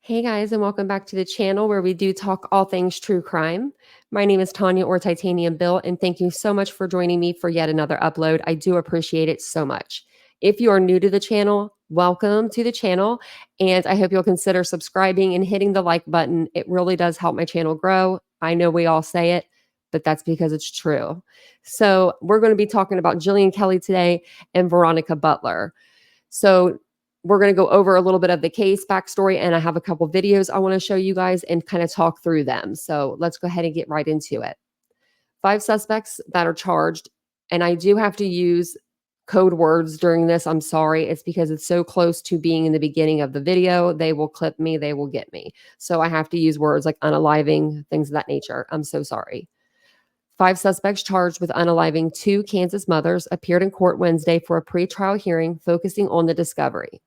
Hey guys, and welcome back to the channel where we do talk all things true crime. My name is Tanya or TitaniumBuilt, and thank you so much for joining me for yet another upload. I do appreciate it so much. If you are new to the channel, welcome to the channel, and I hope you'll consider subscribing and hitting the like button. It really does help my channel grow. I know we all say it, but that's because it's true. So we're going to be talking about Jillian Kelly today and Veronica Butler. So we're going to go over a little bit of the case backstory, and I have a couple videos I want to show you guys and kind of talk through them. So let's go ahead and get right into it. 5 suspects that are charged, and I do have to use code words during this. I'm sorry. It's because it's so close to being in the beginning of the video. They will clip me. They will get me. So I have to use words like unaliving, things of that nature. I'm so sorry. 5 suspects charged with unaliving 2 Kansas mothers appeared in court Wednesday for a pretrial hearing focusing on the discovery.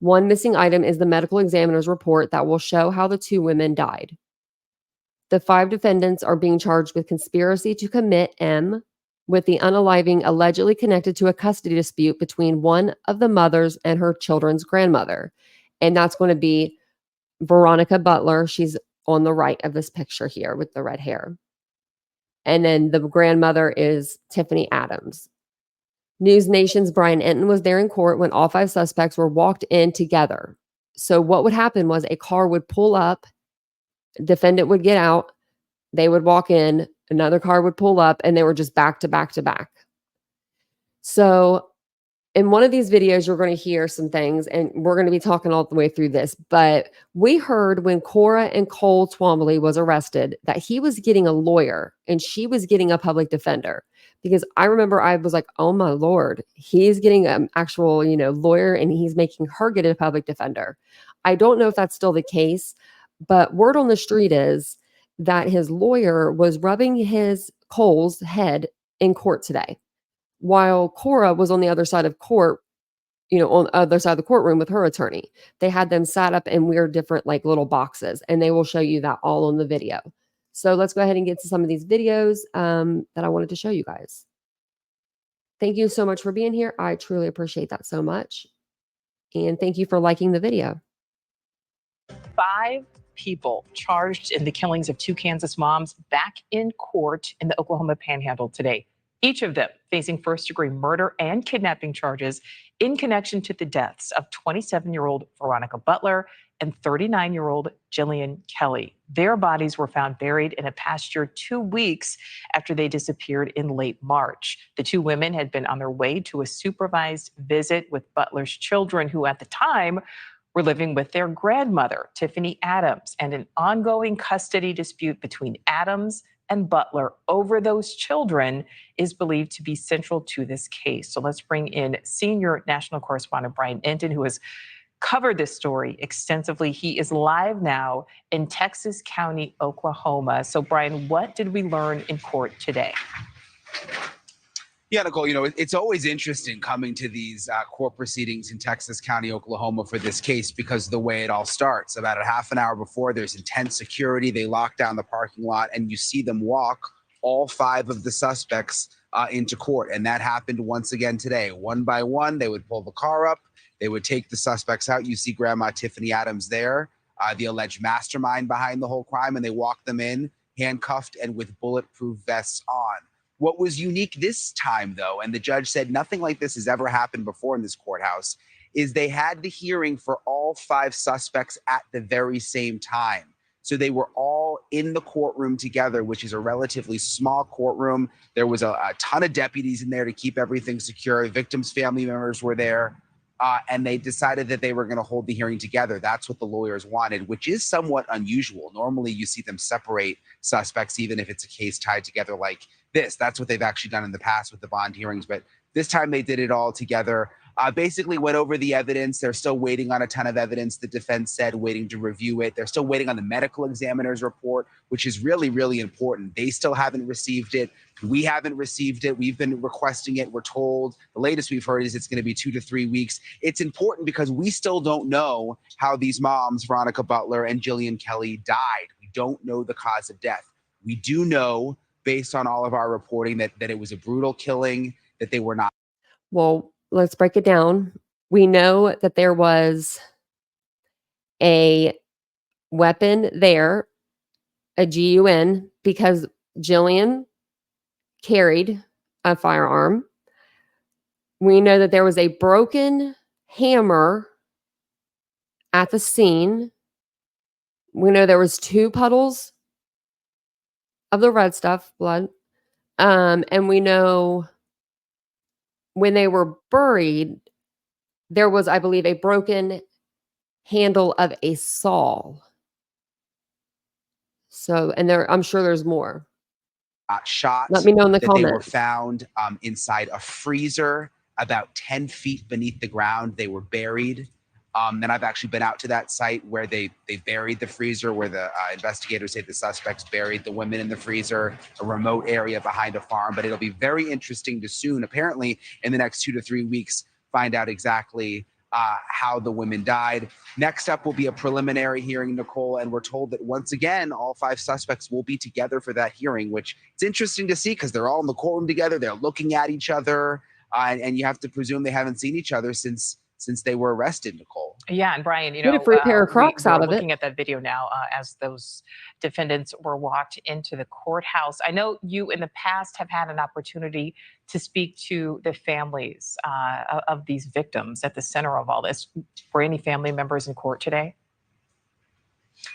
One missing item is the medical examiner's report that will show how the 2 women died. The 5 defendants are being charged with conspiracy to commit M, with the unaliving allegedly connected to a custody dispute between one of the mothers and her children's grandmother. And that's going to be Veronica Butler. She's on the right of this picture here with the red hair. And then the grandmother is Tiffany Adams. News Nation's Brian Anon was there in court when all 5 suspects were walked in together. So what would happen was a car would pull up, defendant would get out, they would walk in, another car would pull up, and they were just back to back to back. So in one of these videos, you're going to hear some things, and we're going to be talking all the way through this. But we heard when Cora and Cole Twombly was arrested that he was getting a lawyer and she was getting a public defender. Because I remember I was like, oh my Lord, he's getting an actual, lawyer, and he's making her get a public defender. I don't know if that's still the case, but word on the street is that his lawyer was rubbing his Cole's head in court today, while Cora was on the other side of court, on the other side of the courtroom with her attorney. They had them sat up in weird different like little boxes, and they will show you that all on the video. So let's go ahead and get to some of these videos that I wanted to show you guys. Thank you so much for being here. I truly appreciate that so much. And thank you for liking the video. 5 people charged in the killings of 2 Kansas moms back in court in the Oklahoma Panhandle today. Each of them facing first-degree murder and kidnapping charges in connection to the deaths of 27-year-old Veronica Butler and 39-year-old Jillian Kelly. Their bodies were found buried in a pasture 2 weeks after they disappeared in late March. The 2 women had been on their way to a supervised visit with Butler's children, who at the time were living with their grandmother, Tiffany Adams, and an ongoing custody dispute between Adams and Butler over those children is believed to be central to this case. So let's bring in senior national correspondent Brian Anon, who has covered this story extensively. He is live now in Texas County, Oklahoma. So Brian, what did we learn in court today? Yeah, Nicole, it's always interesting coming to these court proceedings in Texas County, Oklahoma for this case, because the way it all starts. About a half an hour before, there's intense security. They lock down the parking lot, and you see them walk all 5 of the suspects into court. And that happened once again today. One by one, they would pull the car up. They would take the suspects out. You see Grandma Tiffany Adams there, the alleged mastermind behind the whole crime, and they walk them in, handcuffed and with bulletproof vests on. What was unique this time, though, and the judge said nothing like this has ever happened before in this courthouse, is they had the hearing for all 5 suspects at the very same time. So they were all in the courtroom together, which is a relatively small courtroom. There was a ton of deputies in there to keep everything secure. Victims' family members were there. And they decided that they were going to hold the hearing together. That's what the lawyers wanted, which is somewhat unusual. Normally, you see them separate suspects, even if it's a case tied together like this. That's what they've actually done in the past with the bond hearings. But this time they did it all together. Basically went over the evidence. They're still waiting on a ton of evidence. The defense said waiting to review it. They're still waiting on the medical examiner's report, which is really, really important. They still haven't received it. We haven't received it. We've been requesting it. We're told the latest we've heard is it's going to be 2 to 3 weeks. It's important because we still don't know how these moms, Veronica Butler and Jillian Kelly, died. We don't know the cause of death. We do know, based on all of our reporting, that it was a brutal killing, that they were not. Well, let's break it down. We know that there was a weapon there, a gun, because Jillian carried a firearm. We know that there was a broken hammer at the scene. We know there was 2 puddles of the red stuff, blood. And we know when they were buried, there was, I believe, a broken handle of a saw. So, and I'm sure there's more. Shot Let me know in the that they were comments. found inside a freezer about 10 feet beneath the ground. They were buried. And I've actually been out to that site where they buried the freezer, where the investigators say the suspects buried the women in the freezer, a remote area behind a farm. But it'll be very interesting to soon, apparently in the next 2 to 3 weeks, find out exactly how the women died. Next up will be a preliminary hearing, Nicole, and we're told that once again, all 5 suspects will be together for that hearing, which it's interesting to see because they're all in the courtroom together. They're looking at each other, and you have to presume they haven't seen each other since they were arrested, Nicole. Yeah, and Brian, Get a free pair of Crocs out of it. We're looking at that video now as those defendants were walked into the courthouse. I know you in the past have had an opportunity to speak to the families of these victims at the center of all this. Were any family members in court today?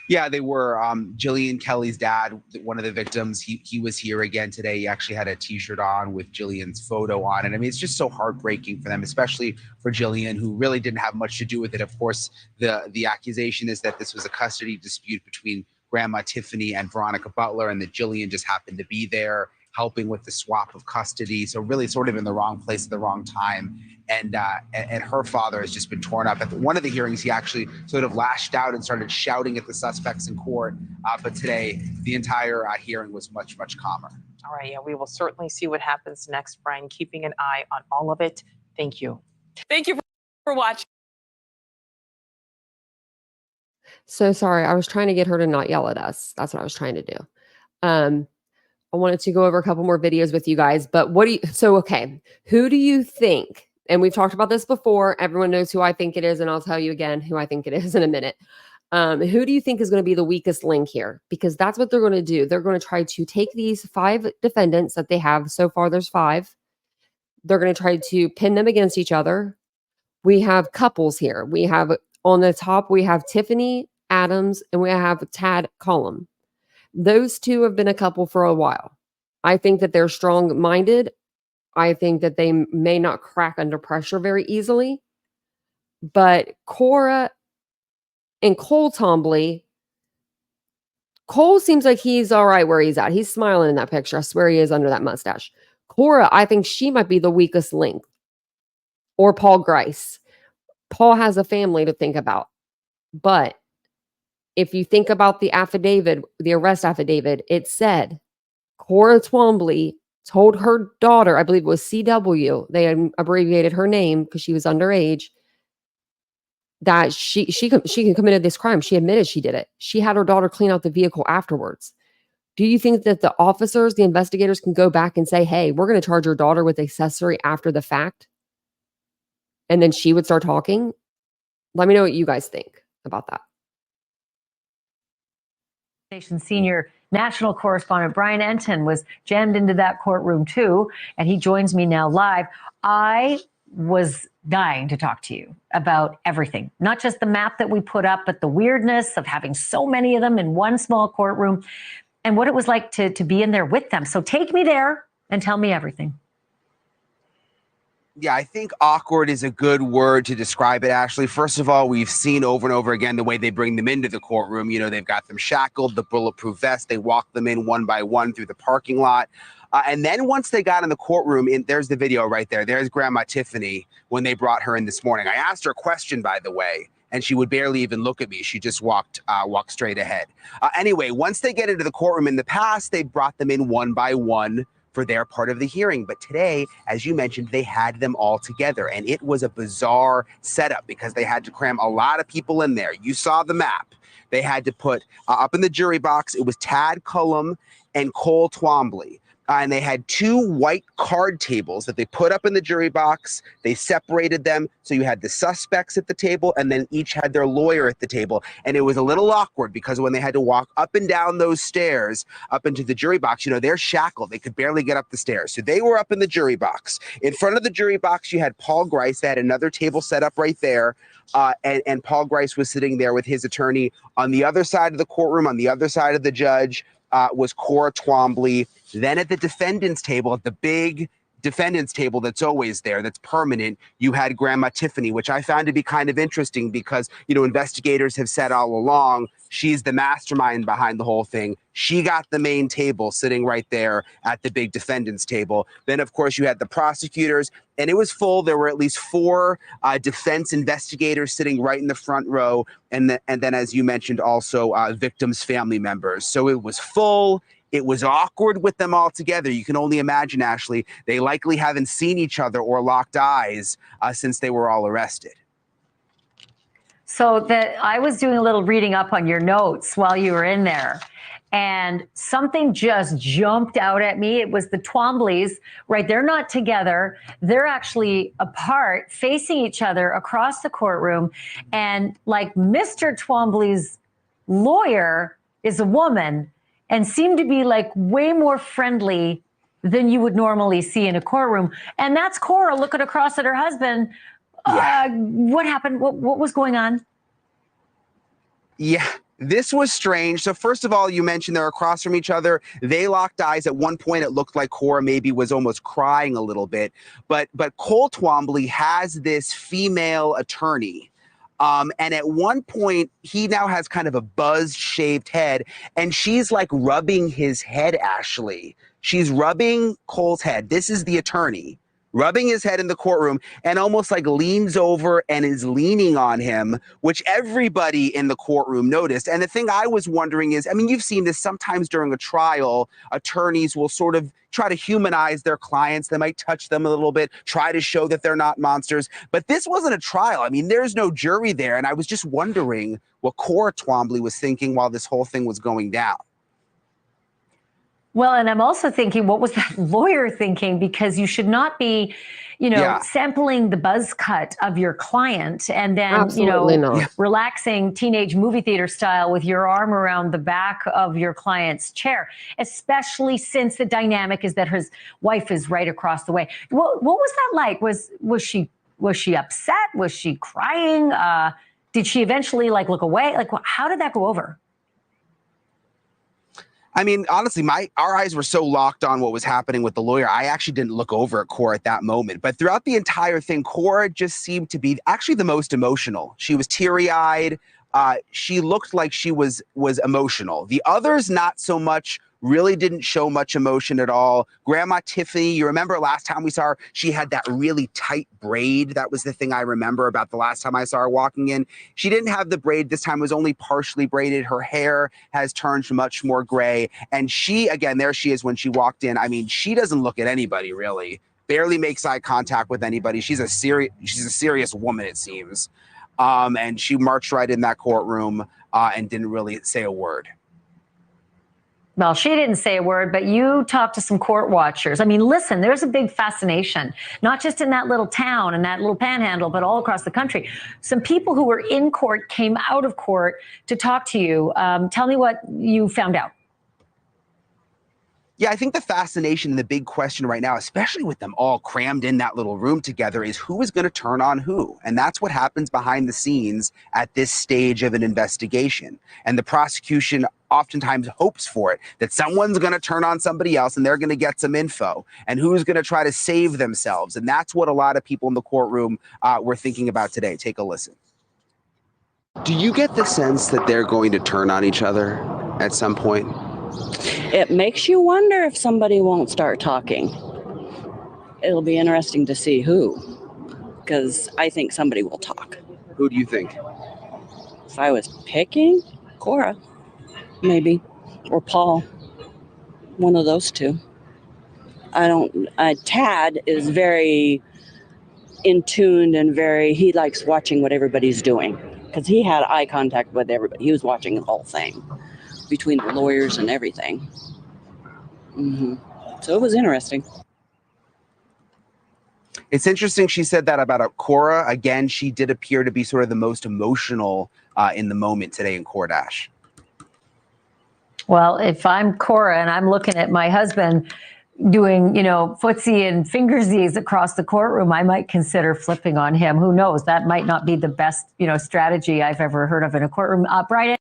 Yeah, they were. Jillian Kelly's dad, one of the victims, he was here again today. He actually had a T-shirt on with Jillian's photo on it. I mean, it's just so heartbreaking for them, especially for Jillian, who really didn't have much to do with it. Of course, the accusation is that this was a custody dispute between Grandma Tiffany and Veronica Butler, and that Jillian just happened to be there helping with the swap of custody. So really sort of in the wrong place at the wrong time. And her father has just been torn up. At one of the hearings, he actually sort of lashed out and started shouting at the suspects in court. But today, the entire hearing was much, much calmer. All right, yeah, we will certainly see what happens next, Brian, keeping an eye on all of it. Thank you. Thank you for watching. So sorry. I was trying to get her to not yell at us. That's what I was trying to do. I wanted to go over a couple more videos with you guys, but okay, who do you think, and we've talked about this before, everyone knows who I think it is, and I'll tell you again who I think it is in a minute. Who do you think is going to be the weakest link here? Because that's what they're going to do. They're going to try to take these 5 defendants that they have. So far, there's 5. They're going to try to pin them against each other. We have couples here. We have on the top, we have Tiffany Adams, and we have Tad Cullum. Those 2 have been a couple for a while. I think that they're strong-minded. I think that they may not crack under pressure very easily. But Cora and Cole Twombly, Cole seems like he's all right where he's at. He's smiling in that picture. I swear he is under that mustache. Cora, I think she might be the weakest link. Or Paul Grice. Paul has a family to think about. But if you think about the affidavit, the arrest affidavit, it said Cora Twombly told her daughter, I believe it was CW, they had abbreviated her name because she was underage, that she committed this crime. She admitted she did it. She had her daughter clean out the vehicle afterwards. Do you think that the officers, the investigators can go back and say, hey, we're going to charge your daughter with accessory after the fact? And then she would start talking? Let me know what you guys think about that. Senior national correspondent Brian Anon was jammed into that courtroom too, and he joins me now live. I was dying to talk to you about everything, not just the map that we put up, but the weirdness of having so many of them in one small courtroom and what it was like to be in there with them. So take me there and tell me everything. Yeah, I think awkward is a good word to describe it, Ashley. First of all, we've seen over and over again the way they bring them into the courtroom. You know, they've got them shackled, the bulletproof vest. They walk them in one by one through the parking lot. And then once they got in the courtroom, there's the video right there. There's Grandma Tiffany when they brought her in this morning. I asked her a question, by the way, and she would barely even look at me. She just walked straight ahead. Anyway, once they get into the courtroom, in the past, they brought them in one by one for their part of the hearing. But today, as you mentioned, they had them all together. And it was a bizarre setup because they had to cram a lot of people in there. You saw the map. They had to put up in the jury box, it was Tad Cullum and Cole Twombly. and they had 2 white card tables that they put up in the jury box. They separated them. So you had the suspects at the table and then each had their lawyer at the table. And it was a little awkward because when they had to walk up and down those stairs up into the jury box, you know, they're shackled. They could barely get up the stairs. So they were up in the jury box. In front of the jury box, you had Paul Grice. They had another table set up right there. And Paul Grice was sitting there with his attorney. On the other side of the courtroom, on the other side of the judge, was Cora Twombly. Then at the defendant's table, at the big defendant's table that's always there, that's permanent, you had Grandma Tiffany, which I found to be kind of interesting because, you know, investigators have said all along, she's the mastermind behind the whole thing. She got the main table sitting right there at the big defendant's table. Then, of course, you had the prosecutors, and it was full. There were at least 4 defense investigators sitting right in the front row. And then, as you mentioned, also victims' family members. So it was full. It was awkward with them all together. You can only imagine, Ashley, they likely haven't seen each other or locked eyes since they were all arrested. So that I was doing a little reading up on your notes while you were in there, and something just jumped out at me. It was the Twombleys, right? They're not together. They're actually apart, facing each other across the courtroom. And like Mr. Twombly's lawyer is a woman and seemed to be like way more friendly than you would normally see in a courtroom. And that's Cora looking across at her husband. Yeah. What happened? What was going on? Yeah, this was strange. So first of all, you mentioned they're across from each other. They locked eyes. At one point, it looked like Cora maybe was almost crying a little bit. But Cole Twombly has this female attorney. And at one point, he now has kind of a buzz-shaved head, and she's like rubbing his head, Ashley. She's rubbing Cole's head. This is the attorney, rubbing his head in the courtroom, and almost like leans over and is leaning on him, which everybody in the courtroom noticed. And the thing I was wondering is, I mean, you've seen this sometimes during a trial, attorneys will sort of try to humanize their clients. They might touch them a little bit, try to show that they're not monsters. But this wasn't a trial. I mean, there's no jury there. And I was just wondering what Cora Twombly was thinking while this whole thing was going down. Well, and I'm also thinking, what was that lawyer thinking? Because you should not be, sampling the buzz cut of your client and then, Absolutely not. relaxing teenage movie theater style with your arm around the back of your client's chair, especially since the dynamic is that his wife is right across the way. What was that like? Was she upset? Was she crying? Did she eventually look away? How did that go over? I mean, honestly, our eyes were so locked on what was happening with the lawyer. I actually didn't look over at Cora at that moment. But throughout the entire thing, Cora just seemed to be actually the most emotional. She was teary-eyed. She looked like she was emotional. The others, not so much, really didn't show much emotion at all. Grandma Tiffany, you remember last time we saw her, she had that really tight braid. That was the thing I remember about the last time I saw her walking in. She didn't have the braid this time, it was only partially braided. Her hair has turned much more gray. And she, again, there she is when she walked in. I mean, she doesn't look at anybody really, barely makes eye contact with anybody. She's a serious woman, it seems. And she marched right in that courtroom and didn't really say a word. Well, she didn't say a word, but you talked to some court watchers. I mean, listen, there's a big fascination, not just in that little town and that little panhandle, but all across the country. Some people who were in court came out of court to talk to you. Tell me what you found out. Yeah, I think the fascination and the big question right now, especially with them all crammed in that little room together, is who is going to turn on who? And that's what happens behind the scenes at this stage of an investigation. And the prosecution oftentimes hopes for it, that someone's going to turn on somebody else and they're going to get some info. And who's going to try to save themselves? And that's what a lot of people in the courtroom were thinking about today. Take a listen. Do you get the sense that they're going to turn on each other at some point? It makes you wonder if somebody won't start talking. It'll be interesting to see who, because I think somebody will talk. Who do you think? If I was picking, Cora, maybe, or Paul, one of those two. Tad is very in tune and he likes watching what everybody's doing, because he had eye contact with everybody. He was watching the whole thing between the lawyers and everything. Mm-hmm. So it was interesting. It's interesting she said that about Cora. Again, she did appear to be sort of the most emotional in the moment today in court, Ash. Well, if I'm Cora and I'm looking at my husband doing, footsie and fingersies across the courtroom, I might consider flipping on him. Who knows? That might not be the best, strategy I've ever heard of in a courtroom. Brian.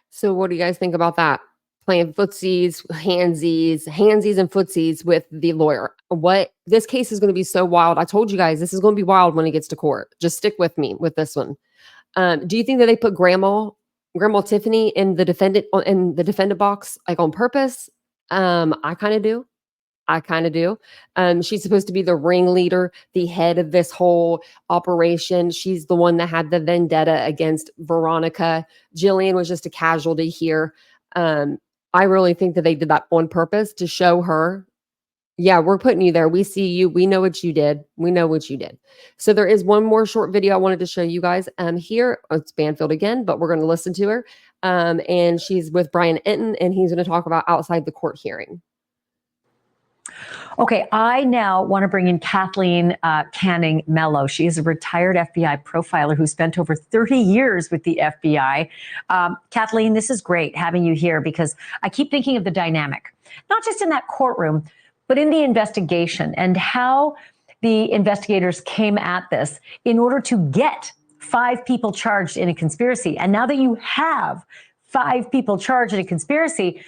So what do you guys think about that? Playing footsies, handsies and footsies with the lawyer. This case is going to be so wild. I told you guys this is going to be wild when it gets to court. Just stick with me with this one. Do you think that they put Grandma Tiffany in the defendant box like on purpose? I kind of do. She's supposed to be the ringleader, the head of this whole operation. She's the one that had the vendetta against Veronica. Jillian was just a casualty here. I really think that they did that on purpose to show her, yeah, we're putting you there. We see you. We know what you did. So there is one more short video I wanted to show you guys. Here, it's Banfield again, but we're going to listen to her. And she's with Brian Anon, and he's going to talk about outside the court hearing. Okay, I now want to bring in Kathleen Malow. She is a retired FBI profiler who spent over 30 years with the FBI. Kathleen, this is great having you here because I keep thinking of the dynamic, not just in that courtroom, but in the investigation and how the investigators came at this in order to get 5 people charged in a conspiracy. And now that you have 5 people charged in a conspiracy,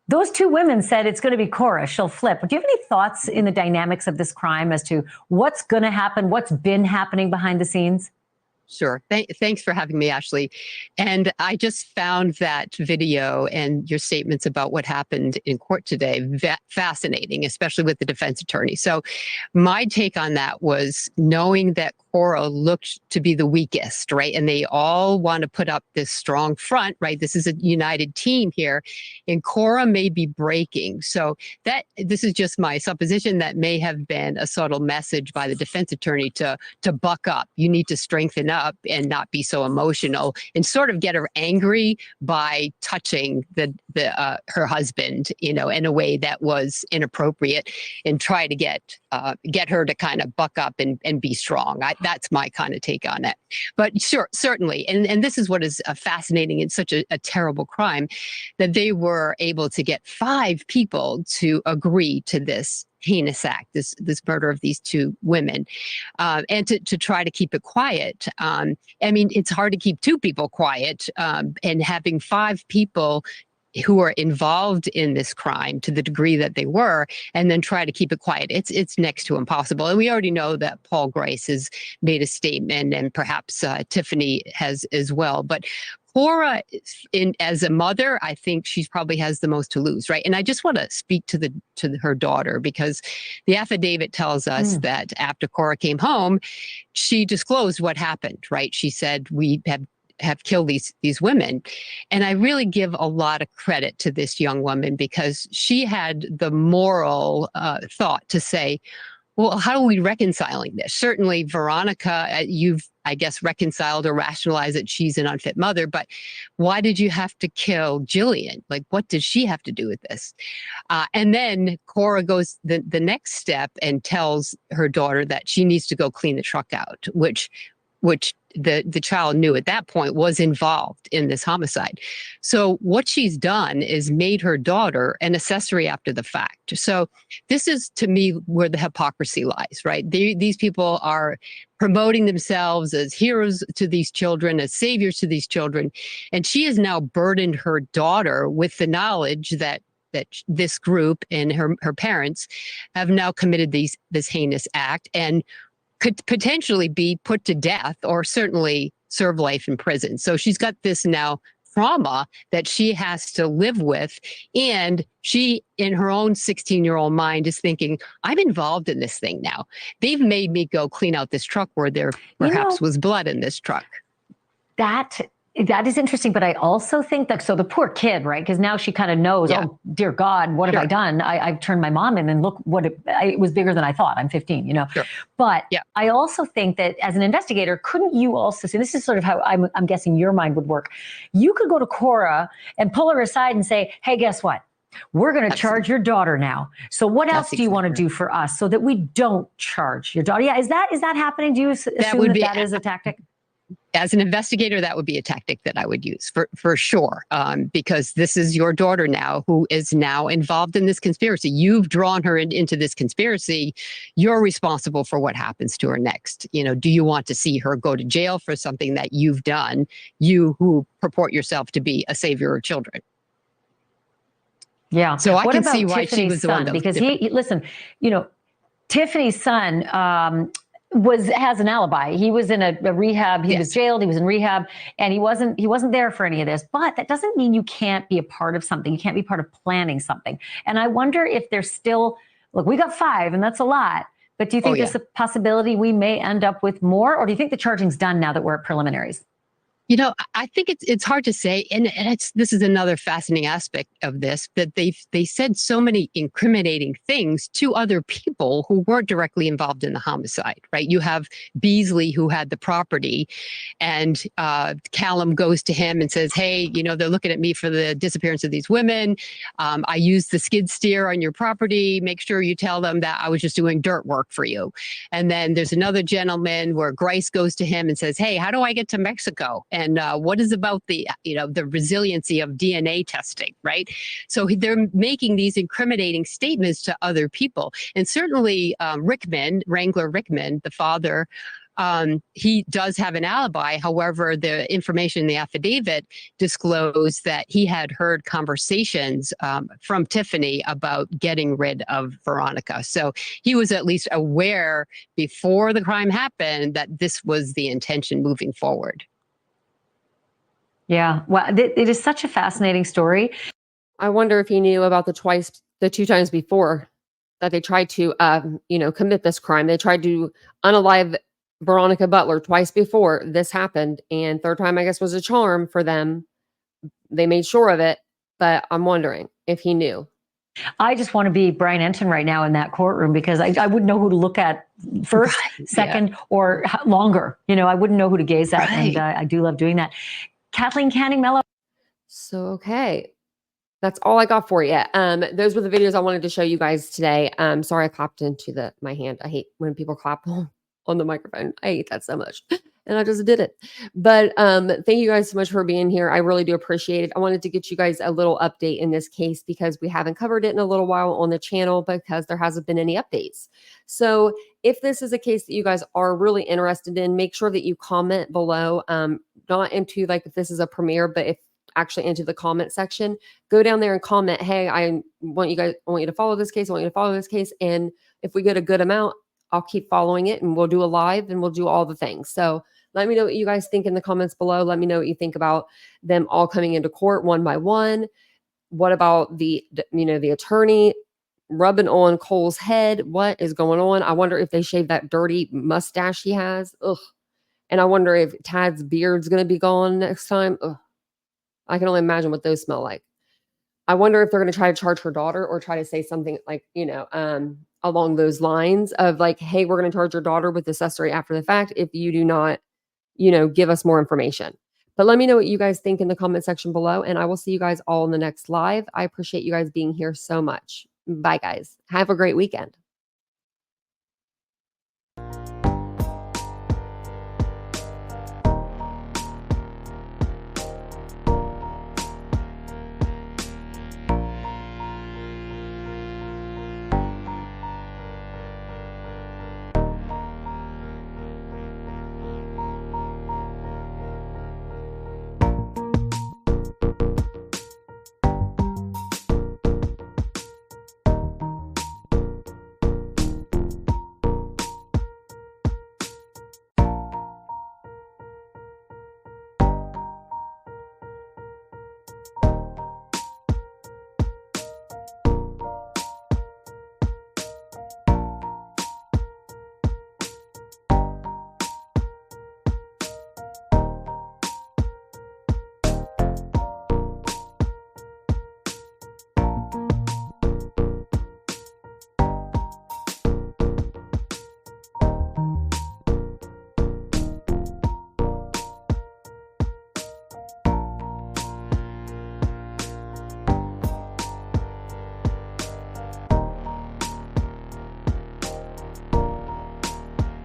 those 2 women said it's going to be Cora. She'll flip. Do you have any thoughts in the dynamics of this crime as to what's going to happen, what's been happening behind the scenes? Sure. Thanks for having me, Ashley. And I just found that video and your statements about what happened in court today fascinating, especially with the defense attorney. So my take on that was knowing that Cora looked to be the weakest, right? And they all want to put up this strong front, right? This is a united team here, and Cora may be breaking. So this is just my supposition that may have been a subtle message by the defense attorney to buck up. You need to strengthen up and not be so emotional, and sort of get her angry by touching her husband, in a way that was inappropriate, and try to get her to kind of buck up and be strong. That's my kind of take on it. But sure, certainly, and this is what is fascinating in such a terrible crime, that they were able to get 5 people to agree to this heinous act, this murder of these 2 women, and to try to keep it quiet. I mean, it's hard to keep 2 people quiet, and having 5 people who are involved in this crime to the degree that they were, and then try to keep it quiet. It's next to impossible. And we already know that Paul Grice has made a statement, and perhaps Tiffany has as well. But Cora, as a mother, I think she probably has the most to lose, right? And I just want to speak to her daughter, because the affidavit tells us that after Cora came home, she disclosed what happened, right? She said, we have killed these women. And I really give a lot of credit to this young woman, because she had the moral thought to say, well, how are we reconciling this? Certainly, Veronica, you've, I guess, reconciled or rationalized that she's an unfit mother, but why did you have to kill Jillian? Like, what did she have to do with this? And then Cora goes the next step and tells her daughter that she needs to go clean the truck out, which the child knew at that point was involved in this homicide. So what she's done is made her daughter an accessory after the fact. So this is, to me, where the hypocrisy lies, right? These people are promoting themselves as heroes to these children, as saviors to these children. And she has now burdened her daughter with the knowledge that this group and her parents have now committed this heinous act, and could potentially be put to death, or certainly serve life in prison. So she's got this now trauma that she has to live with. And she, in her own 16-year-old mind, is thinking, I'm involved in this thing now. They've made me go clean out this truck where there perhaps was blood in this truck. That That is interesting, but I also think that, so the poor kid, right? Because now she kind of knows, Yeah. oh, dear God, what have I done? I've turned my mom in, and look what it was bigger than I thought. I'm 15, you know? Sure. But Yeah. I also think that as an investigator, couldn't you also see, this is sort of how I'm guessing your mind would work. You could go to Cora and pull her aside and say, hey, guess what? We're going to charge your daughter now. So what else do you want to do for us so that we don't charge your daughter? Yeah, is that happening? Do you assume that is a tactic? As an investigator, that would be a tactic that I would use for sure, because this is your daughter now who is now involved in this conspiracy. You've drawn her into this conspiracy. You're responsible for what happens to her next. You know, do you want to see her go to jail for something that you've done, you who purport yourself to be a savior of children? Yeah. So I what can about see why Tiffany's she was the son? one that was Because different. he listen, you know, Tiffany's son has an alibi. He was in a rehab. He was jailed. He was in rehab, and he wasn't there for any of this. But that doesn't mean you can't be a part of something. You can't be part of planning something. And I wonder if there's still, look, we got 5, and that's a lot. But do you think there's a possibility we may end up with more, or do you think the charging's done now that we're at preliminaries? You know, I think it's hard to say, and this is another fascinating aspect of this, that they said so many incriminating things to other people who weren't directly involved in the homicide, right? You have Beasley, who had the property, and Callum goes to him and says, hey, you know, they're looking at me for the disappearance of these women. I used the skid steer on your property. Make sure you tell them that I was just doing dirt work for you. And then there's another gentleman where Grice goes to him and says, hey, how do I get to Mexico? And what is about the, you know, the resiliency of DNA testing, right? So they're making these incriminating statements to other people. And certainly Rickman, Wrangler Rickman, the father, he does have an alibi. However, the information in the affidavit disclosed that he had heard conversations from Tiffany about getting rid of Veronica. So he was at least aware before the crime happened that this was the intention moving forward. Yeah, well, it is such a fascinating story. I wonder if he knew about the 2 times before that they tried to, commit this crime. They tried to unalive Veronica Butler twice before this happened, and third time, I guess, was a charm for them. They made sure of it, but I'm wondering if he knew. I just want to be Brian Anon right now in that courtroom, because I wouldn't know who to look at first, second, or longer. You know, I wouldn't know who to gaze at, and I do love doing that. Kathleen Malow. So, okay. That's all I got for you. Those were the videos I wanted to show you guys today. Sorry I clapped into my hand. I hate when people clap on the microphone. I hate that so much. And I just did it. But thank you guys so much for being here. I really do appreciate it. I wanted to get you guys a little update in this case because we haven't covered it in a little while on the channel because there hasn't been any updates. So if this is a case that you guys are really interested in, make sure that you comment below, not into like if this is a premiere, but if actually into the comment section, go down there and comment, hey, I want you to follow this case. I want you to follow this case. And if we get a good amount, I'll keep following it and we'll do a live and we'll do all the things. So let me know what you guys think in the comments below. Let me know what you think about them all coming into court one by one. What about the attorney rubbing on Cole's head? What is going on? I wonder if they shaved that dirty mustache he has. Ugh. And I wonder if Tad's beard's going to be gone next time. Ugh. I can only imagine what those smell like. I wonder if they're going to try to charge her daughter or try to say something like, along those lines of like, hey, we're going to charge your daughter with accessory after the fact if you do not, give us more information. But let me know what you guys think in the comment section below, and I will see you guys all in the next live. I appreciate you guys being here so much. Bye, guys. Have a great weekend.